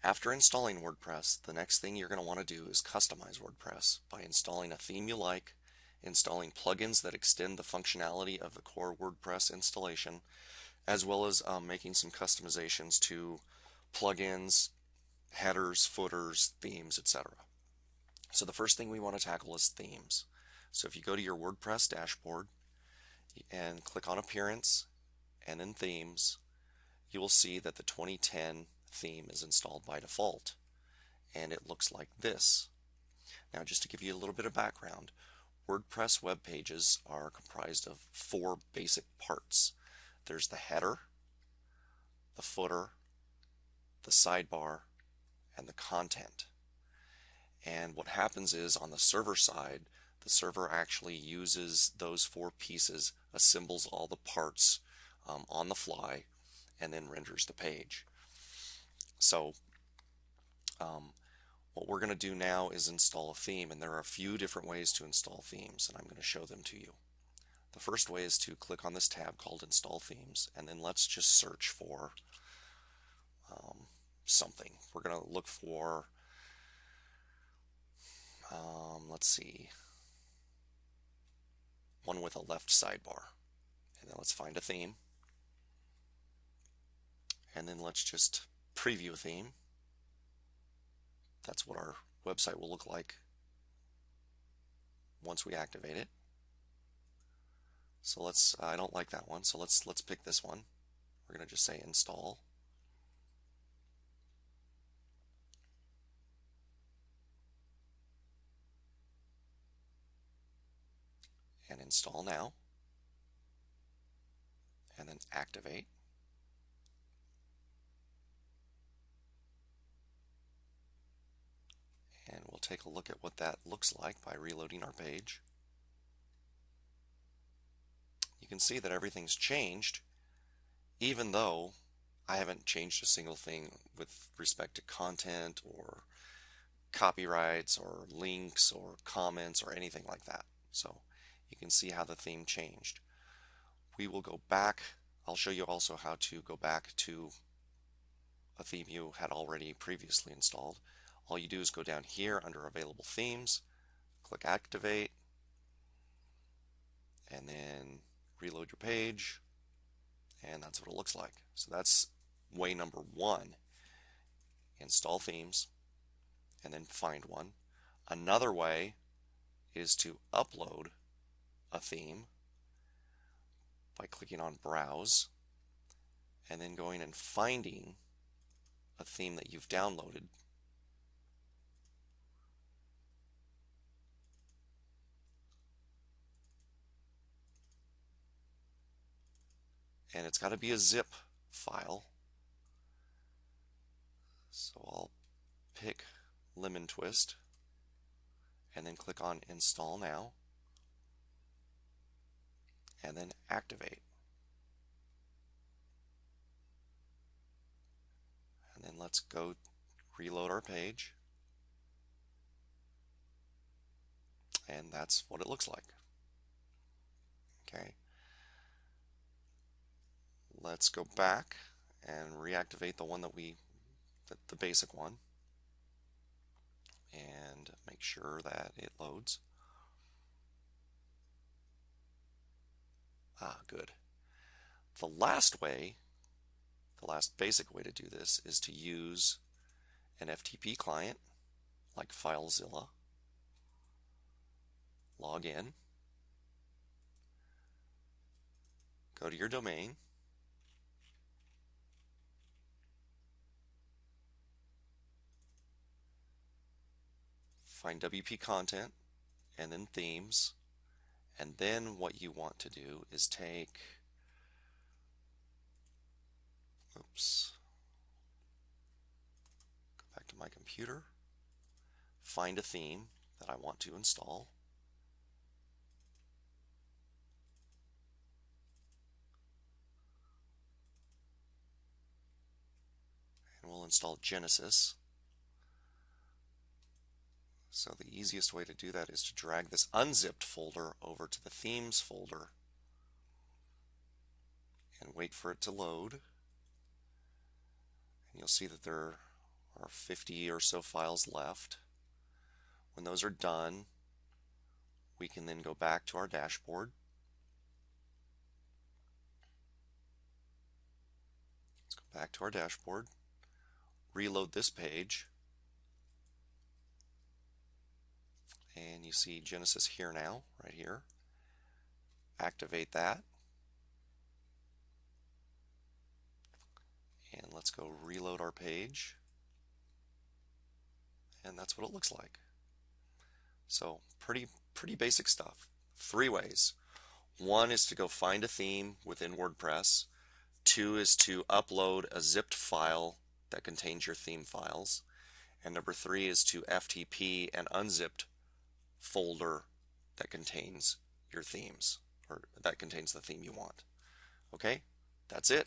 After installing WordPress, the next thing you're going to want to do is customize WordPress by installing a theme you like, installing plugins that extend the functionality of the core WordPress installation, as well as making some customizations to plugins, headers, footers, themes, etc. So the first thing we want to tackle is themes. So if you go to your WordPress dashboard and click on Appearance and then Themes, you will see that the 2010 theme is installed by default, and it looks like this. Now, just to give you a little bit of background, WordPress web pages are comprised of four basic parts. There's the header, the footer, the sidebar, and the content. And what happens is on the server side, the server actually uses those four pieces, assembles all the parts on the fly, and then renders the page. So what we're going to do now is install a theme, and there are a few different ways to install themes, and I'm going to show them to you. The first way is to click on this tab called Install Themes, and then let's just search for something. We're going to look for, let's see, one with a left sidebar. And then let's find a theme. And then let's just preview a theme. That's what our website will look like once we activate it. So I don't like that one, so let's pick this one. We're going to just say install. And install now. And then activate. And we'll take a look at what that looks like by reloading our page. You can see that everything's changed, even though I haven't changed a single thing with respect to content or copyrights or links or comments or anything like that. So you can see how the theme changed. We will go back. I'll show you also how to go back to a theme you had already previously installed. All you do is go down here under Available Themes, click Activate, and then reload your page, and that's what it looks like. So that's way number one. Install themes, and then find one. Another way is to upload a theme by clicking on Browse, and then going and finding a theme that you've downloaded. And it's got to be a zip file. So I'll pick Lemon Twist and then click on Install Now and then Activate. And then let's go reload our page. And that's what it looks like. Okay. Let's go back and reactivate the one that the basic one, and make sure that it loads. Good. The last basic way to do this is to use an FTP client like FileZilla. Log in, go to your domain, find WP content, and then themes. And then what you want to do is go back to my computer, find a theme that I want to install. And we'll install Genesis. So the easiest way to do that is to drag this unzipped folder over to the themes folder and wait for it to load. And you'll see that there our 50 or so files left. When those are done, we can then go back to our dashboard. Let's go back to our dashboard, reload this page, and you see Genesis here now, right here. Activate that, and let's go reload our page, and that's what it looks like. So pretty basic stuff. 3 ways. 1 is to go find a theme within WordPress. 2 is to upload a zipped file that contains your theme files. And number 3 is to FTP an unzipped folder that contains your themes, or that contains the theme you want. Okay, that's it.